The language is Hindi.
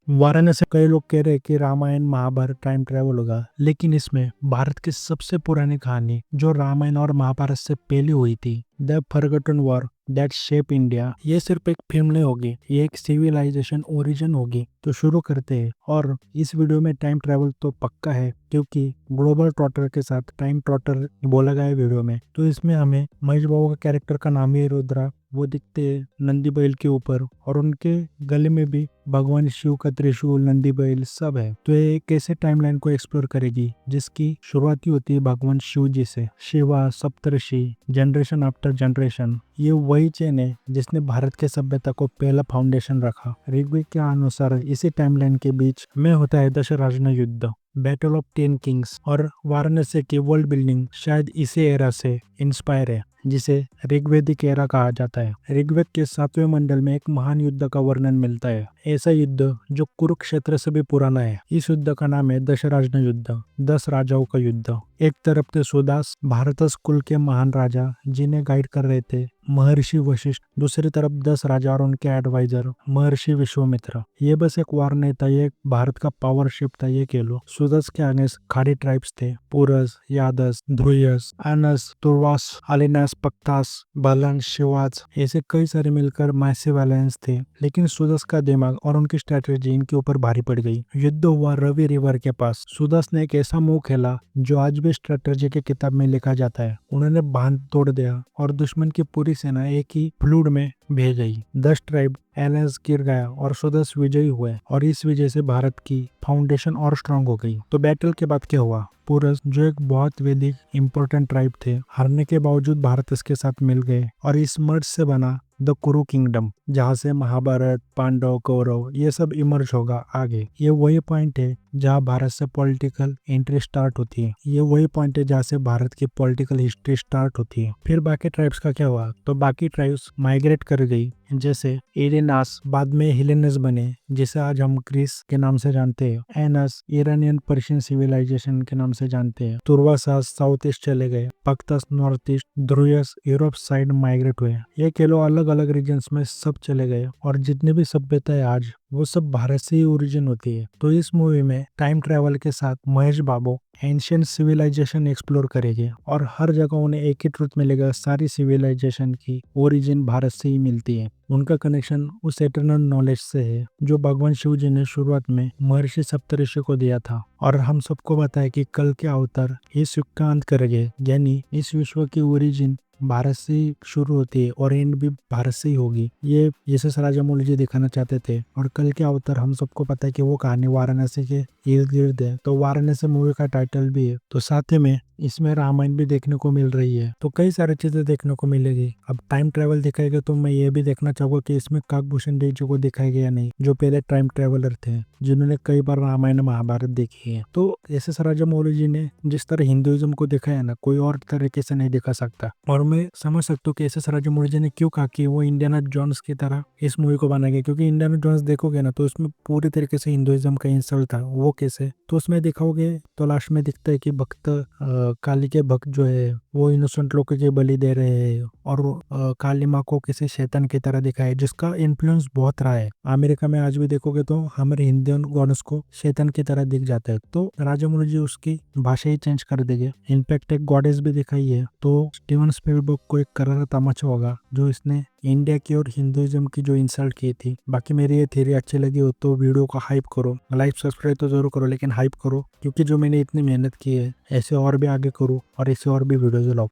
वाराणसी कई लोग कह रहे हैं कि रामायण महाभारत टाइम ट्रेवल होगा, लेकिन इसमें भारत की सबसे पुरानी कहानी जो रामायण और महाभारत से पहले हुई थी, the forgotten war that shape India, ये सिर्फ एक फिल्म नहीं होगी, ये एक सिविलाइजेशन ओरिजिन होगी। तो शुरू करते हैं। और इस वीडियो में टाइम ट्रेवल तो पक्का है, क्योंकि ग्लोबल ट्रॉटर के साथ टाइम ट्रॉटर बोला गया है वीडियो में। तो इसमें हमें महेश बाबू का कैरेक्टर का नाम ही है रुद्रा, वो दिखते हैं नंदी बैल के ऊपर, और उनके गले में भी भगवान शिव का त्रिशूल, नंदी बैल सब है। तो ये कैसे टाइमलाइन को एक्सप्लोर करेगी, जिसकी शुरुआत ही होती है भगवान शिव जी से। शिवा, सप्तऋषि, जनरेशन आफ्टर जनरेशन, ये वही चेन है जिसने भारत के सभ्यता को पहला फाउंडेशन रखा। ऋग्वेद के अनुसार इसी टाइमलाइन के बीच में होता है दशराजन युद्ध, बैटल ऑफ 10 किंग्स, और वाराणसी की वर्ल्ड बिल्डिंग शायद इसी एरा से इंस्पायर है, जिसे ऋग्वेदिक एरा कहा जाता है। ऋग्वेद के 7वें मंडल में एक महान युद्ध का वर्णन मिलता है, ऐसा युद्ध जो कुरुक्षेत्र से भी पुराना है। इस युद्ध का नाम है दशराजन युद्ध, 10 राजाओं का युद्ध। एक तरफ थे सुदास, भारतस कुल के महान राजा जिन्हें गाइड कर रहे थे महर्षि वशिष्ठ, दूसरी तरफ 10 राजा और उनके एडवाइजर महर्षि विश्वामित्र। ये बस एक वार नहीं था, ये एक भारत का पावर शिप था, ये कह लो। सुदास के आगे खाड़ी ट्राइब्स थे, पुरस, यादस, ध्रुयस, अनस, तुर्वास, अलिनास, पक्तास, बलन, शिवाज, ऐसे कई सारे मिलकर मैसिव अलायंस थे। लेकिन सुदास का दिमाग और उनकी स्ट्रेटेजी इनके ऊपर भारी पड़ गई। युद्ध हुआ रवि रिवर के पास। सुदास ने एक ऐसा मूव खेला जो आज भी स्ट्रेटेजी की किताब में लिखा जाता है। उन्होंने बांध तोड़ दिया और दुश्मन की पूरी सेना एक ही फ्लूड में भेज गई। 10 ट्राइब अलायंस गिर गया और सुदास विजयी हुए, और इस वजह से भारत की फाउंडेशन और स्ट्रांग हो गई। तो बैटल के बाद क्या हुआ? पुरस, जो एक बहुत वैदिक इंपॉर्टेंट ट्राइब थे, हारने के बावजूद भारत इसके साथ मिल गए, और इस मर्ज से बना द कुरु किंगडम, जहाँ से महाभारत, पांडव, कौरव ये सब इमर्ज होगा आगे। ये वही पॉइंट है जहाँ भारत से पॉलिटिकल एंट्री स्टार्ट होती है। ये वही पॉइंट है जहाँ से भारत की पॉलिटिकल हिस्ट्री स्टार्ट होती है। फिर बाकी ट्राइब्स का क्या हुआ? तो बाकी ट्राइब्स माइग्रेट कर गई, जैसे एरेनास बाद में हेलेनस बने, जिसे आज हम ग्रीस के नाम से जानते हैं। एनस ईरानियन पर्शियन सिविलाइजेशन के नाम से जानते हैं। तुर्वासास साउथ ईस्ट चले गए, पक्तस नॉर्थ ईस्ट, ध्रुयस यूरोप साइड माइग्रेट हुए। ये कह लो अलग अलग रीजन्स में सब चले गए, और जितने भी सभ्यता है आज वो सब भारत से ही ओरिजिन होती है। तो इस मूवी में टाइम ट्रेवल के साथ महेश बाबू एंशियंट सिविलाइजेशन एक्सप्लोर करेंगे, और हर जगह उन्हें एक ही ट्रुथ मिलेगा, सारी सिविलाइजेशन की ओरिजिन भारत से ही मिलती है। उनका कनेक्शन उस एटर्नल नॉलेज से है जो भगवान शिव जी ने शुरुआत में महर्षि सप्तऋषि को दिया था। और हम सबको पता है कि कल के अवतार इस युग का अंत करेंगे, यानी इस विश्व की ओरिजिन भारत से ही शुरू होती है और एंड भी भारत से ही होगी। ये जीसस राजामौली जी दिखाना चाहते थे, और कल के अवतार हम सबको पता है कि वो कहानी वाराणसी के इर्द गिर्द है। तो वाराणसी मूवी का टाइटल भी है। तो साथ में इसमें रामायण भी देखने को मिल रही है, तो कई सारी चीजें देखने को मिलेगी। अब टाइम ट्रेवल दिखाएगा तो मैं ये भी देखना चाहूंगा कि इसमें काकभूषण देव जी को दिखाया गया नहीं, जो पहले टाइम ट्रेवलर थे, जिन्होंने कई बार रामायण महाभारत देखी है। तो एस एस राजामौली जी ने जिस तरह हिंदुइज्म को दिखाया ना, कोई और तरीके से नहीं दिखा सकता। और मैं समझ सकता हूँ कि एस एस राजामौली जी ने क्यों कहा कि वो इंडियाना जोन्स की तरह इस मूवी को बनाएंगे, क्योंकि इंडियाना जोन्स देखोगे ना तो उसमें पूरी तरीके से हिंदुइज्म का इंसल्ट था। वो कैसे? तो उसमें दिखाओगे तो लास्ट में दिखता है कि भक्त काली के भक्त जो है वो इनोसेंट लोगों के बलि दे रहे हैं, और काली माँ को किसी शैतान की तरह दिखाया, जिसका इन्फ्लुएंस बहुत रहा है। अमेरिका में आज भी देखोगे तो हमारे हिंदू गॉड्स को शैतान की तरह दिख जाता है। तो राजामौली जी उसकी भाषा ही चेंज कर देंगे। इनफैक्ट एक गॉडेस भी दिखाई है। तो स्टीवन स्पीलबर्ग को एक करारा तमाचा होगा जो इसने इंडिया की और हिंदुइज्म की जो इंसल्ट की थी। बाकी मेरी ये थ्योरी अच्छी लगी हो तो वीडियो को हाइप करो, लाइक सब्सक्राइब तो जरूर करो, लेकिन हाइप करो, क्योंकि जो मैंने इतनी मेहनत की है ऐसे और भी आगे करूँ और ऐसे और भी वीडियोज लाओ।